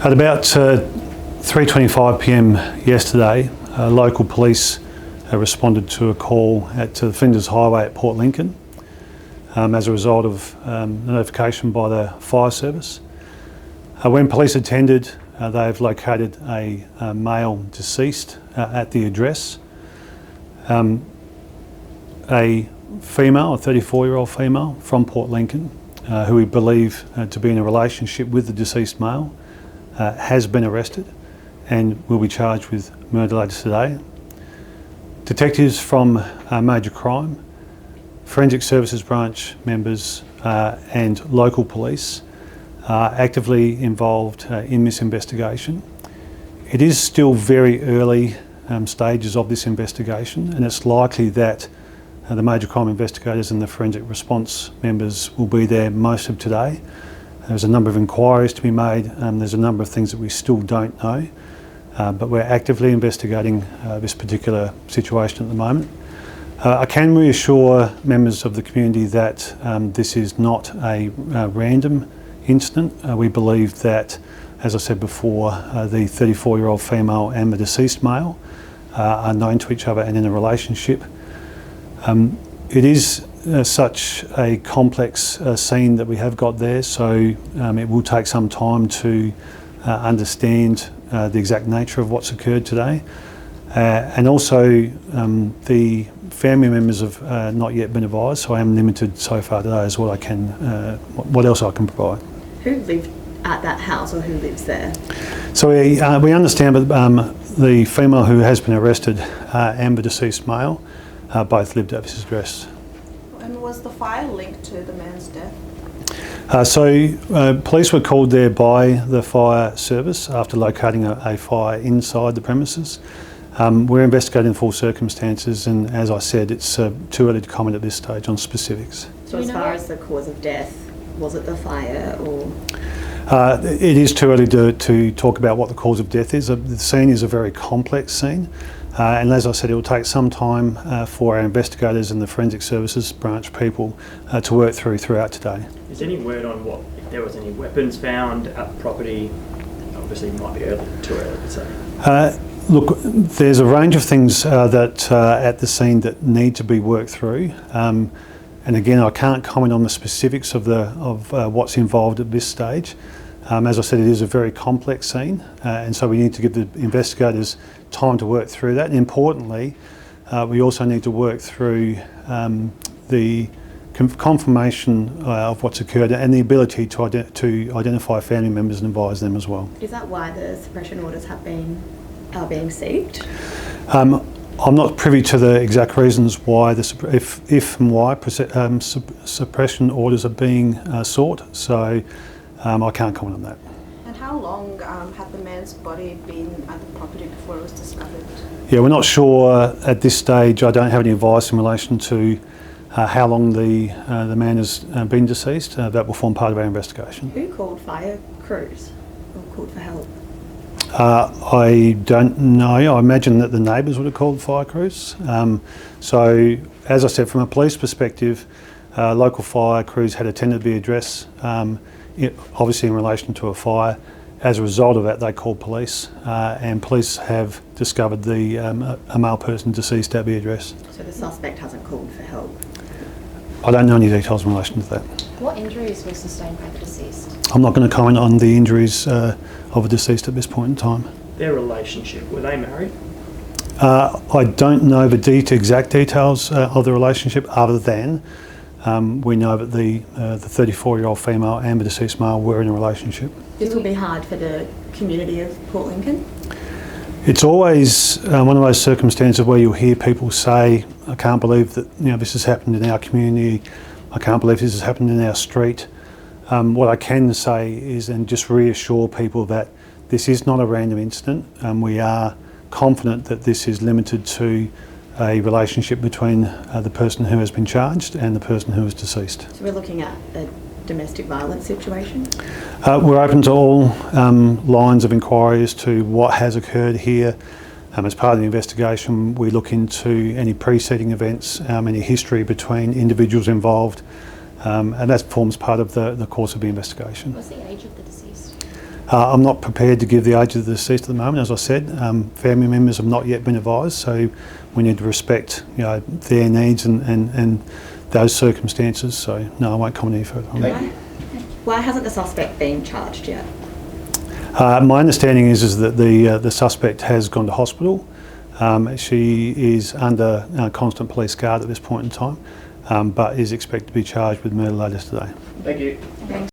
At about 3:25 p.m. yesterday, local police responded to a call at the Flinders Highway at Port Lincoln as a result of notification by the fire service. When police attended, they have located a male deceased at the address. A female, a 34-year-old female from Port Lincoln, who we believe to be in a relationship with the deceased male, has been arrested and will be charged with murder later today. Detectives from Major Crime, Forensic Services Branch members and local police are actively involved in this investigation. It is still very early stages of this investigation, and it's likely that the major crime investigators and the forensic response members will be there most of today. There's a number of inquiries to be made, there's a number of things that we still don't know, but we're actively investigating this particular situation at the moment. I can reassure members of the community that this is not a random incident. We believe that, as I said before, the 34-year-old female and the deceased male are known to each other and in a relationship. It is such a complex scene that we have got there, so it will take some time to understand the exact nature of what's occurred today. And also the family members have not yet been advised, so I am limited so far today as what I can, what else I can provide. Who lived at that house, or who lives there? So we understand that the female who has been arrested and the deceased male both lived at this address. And was the fire linked to the man's death? Police were called there by the fire service after locating a fire inside the premises. We're investigating full circumstances, and as I said, it's too early to comment at this stage on specifics. So as far as the cause of death, was it the fire or...? It is too early to talk about what the cause of death is. The scene is a very complex scene, and as I said, it will take some time for our investigators and the Forensic Services Branch people to work throughout today. Is there any word on if there was any weapons found at the property? Obviously it might be too early to say. Look, there's a range of things that at the scene that need to be worked through. And again, I can't comment on the specifics of what's involved at this stage. As I said, it is a very complex scene, and so we need to give the investigators time to work through that. And importantly, we also need to work through the confirmation of what's occurred and the ability to identify family members and advise them as well. Is that why the suppression orders are being seeked? I'm not privy to the exact reasons why if and why suppression orders are being sought, so I can't comment on that. And how long had the man's body been at the property before it was discovered? Yeah, we're not sure at this stage. I don't have any advice in relation to how long the man has been deceased. That will form part of our investigation. Who called fire crews or called for help? I don't know. I imagine that the Neighbours would have called fire crews. So, as I said, from a police perspective, local fire crews had attended the address, obviously in relation to a fire. As a result of that, they called police, and police have discovered a male person deceased at the address. So the suspect hasn't called for help? I don't know any details in relation to that. What injuries were sustained by the deceased? I'm not going to comment on the injuries of a deceased at this point in time. Their relationship, were they married? I don't know the exact details of the relationship, other than we know that the 34-year-old female and the deceased male were in a relationship. This will be hard for the community of Port Lincoln? It's always one of those circumstances where you'll hear people say, I can't believe that this has happened in our community, I can't believe this has happened in our street. What I can say is, and just reassure people, that this is not a random incident. We are confident that this is limited to a relationship between the person who has been charged and the person who is deceased. So we're looking at a domestic violence situation? We're open to all lines of inquiry as to what has occurred here. As part of the investigation, we look into any preceding events, any history between individuals involved, and that forms part of the course of the investigation. What's the age of the deceased? deceased? I'm not prepared to give the age of the deceased at the moment. As I said, family members have not yet been advised, so we need to respect, their needs and those circumstances. So no, I won't comment any further on that. Why hasn't the suspect been charged yet? My understanding is that the suspect has gone to hospital. She is under constant police guard at this point in time, but is expected to be charged with murder later today. Thank you. Thanks.